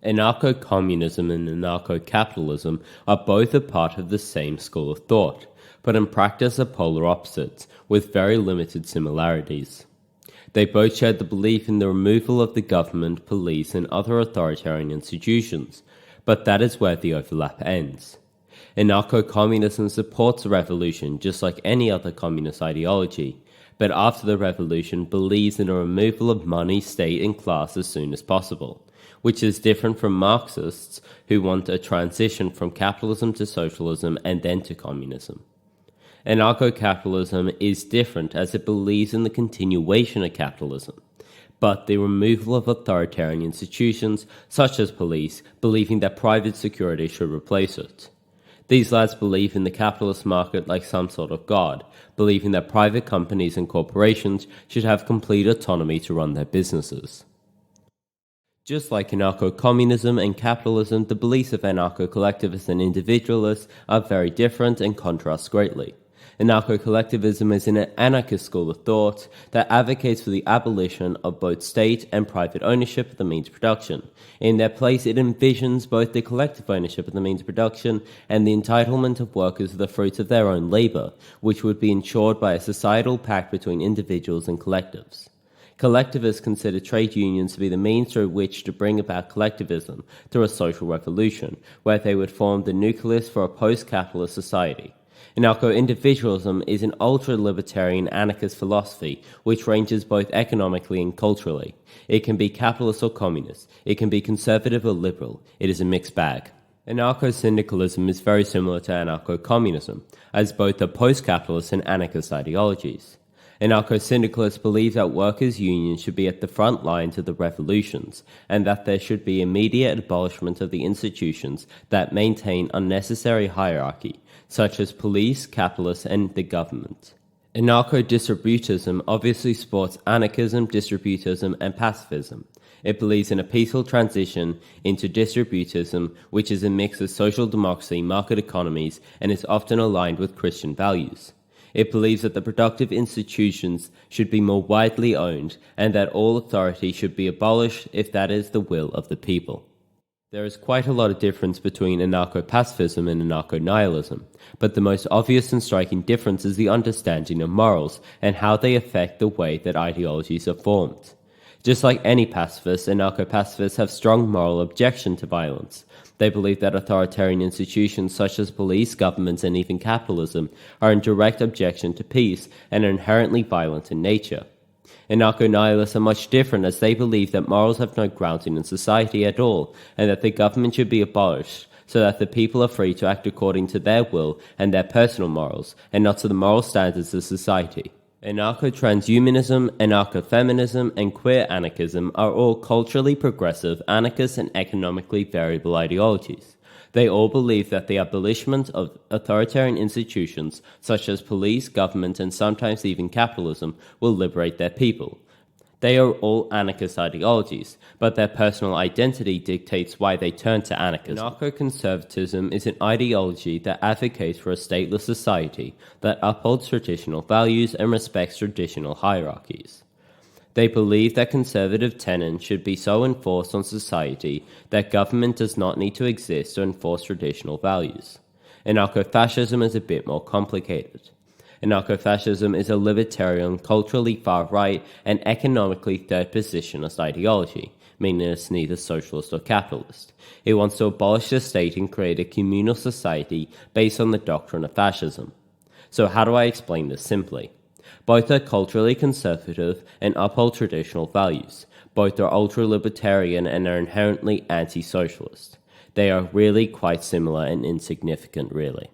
Anarcho-communism and anarcho-capitalism are both a part of the same school of thought, but in practice are polar opposites, with very limited similarities. They both share the belief in the removal of the government, police, and other authoritarian institutions, but that is where the overlap ends. Anarcho-communism supports a revolution just like any other communist ideology, but after the revolution believes in a removal of money, state, and class as soon as possible, which is different from Marxists who want a transition from capitalism to socialism and then to communism. Anarcho-capitalism is different as it believes in the continuation of capitalism, but the removal of authoritarian institutions such as police, believing that private security should replace it. These lads believe in the capitalist market like some sort of god, believing that private companies and corporations should have complete autonomy to run their businesses. Just like anarcho-communism and capitalism, the beliefs of anarcho-collectivists and individualists are very different and contrast greatly. Anarcho-collectivism is an anarchist school of thought that advocates for the abolition of both state and private ownership of the means of production. In their place, it envisions both the collective ownership of the means of production and the entitlement of workers to the fruits of their own labor, which would be ensured by a societal pact between individuals and collectives. Collectivists consider trade unions to be the means through which to bring about collectivism through a social revolution, where they would form the nucleus for a post-capitalist society. Anarcho-individualism is an ultra-libertarian anarchist philosophy which ranges both economically and culturally. It can be capitalist or communist. It can be conservative or liberal. It is a mixed bag. Anarcho-syndicalism is very similar to anarcho-communism, as both are post-capitalist and anarchist ideologies. Anarcho-syndicalists believe that workers' unions should be at the front lines of the revolutions, and that there should be immediate abolishment of the institutions that maintain unnecessary hierarchy, such as police, capitalists, and the government. Anarcho-distributism obviously supports anarchism, distributism, and pacifism. It believes in a peaceful transition into distributism, which is a mix of social democracy, market economies, and is often aligned with Christian values. It believes that the productive institutions should be more widely owned, and that all authority should be abolished if that is the will of the people. There is quite a lot of difference between anarcho-pacifism and anarcho-nihilism, but the most obvious and striking difference is the understanding of morals and how they affect the way that ideologies are formed. Just like any pacifist, anarcho-pacifists have strong moral objection to violence. They believe that authoritarian institutions such as police, governments, and even capitalism are in direct objection to peace and are inherently violent in nature. Anarcho-nihilists are much different, as they believe that morals have no grounding in society at all, and that the government should be abolished, so that the people are free to act according to their will and their personal morals, and not to the moral standards of society. Anarcho-transhumanism, anarcho-feminism, and queer anarchism are all culturally progressive, anarchist, and economically variable ideologies. They all believe that the abolishment of authoritarian institutions such as police, government, and sometimes even capitalism will liberate their people. They are all anarchist ideologies, but their personal identity dictates why they turn to anarchism. Anarcho-conservatism is an ideology that advocates for a stateless society that upholds traditional values and respects traditional hierarchies. They believe that conservative tenets should be so enforced on society that government does not need to exist to enforce traditional values. Anarcho-fascism is a bit more complicated. Anarcho-fascism is a libertarian, culturally far-right, and economically third-positionist ideology, meaning it's neither socialist or capitalist. It wants to abolish the state and create a communal society based on the doctrine of fascism. So how do I explain this simply? Both are culturally conservative and uphold traditional values. Both are ultra-libertarian and are inherently anti-socialist. They are really quite similar and insignificant, really.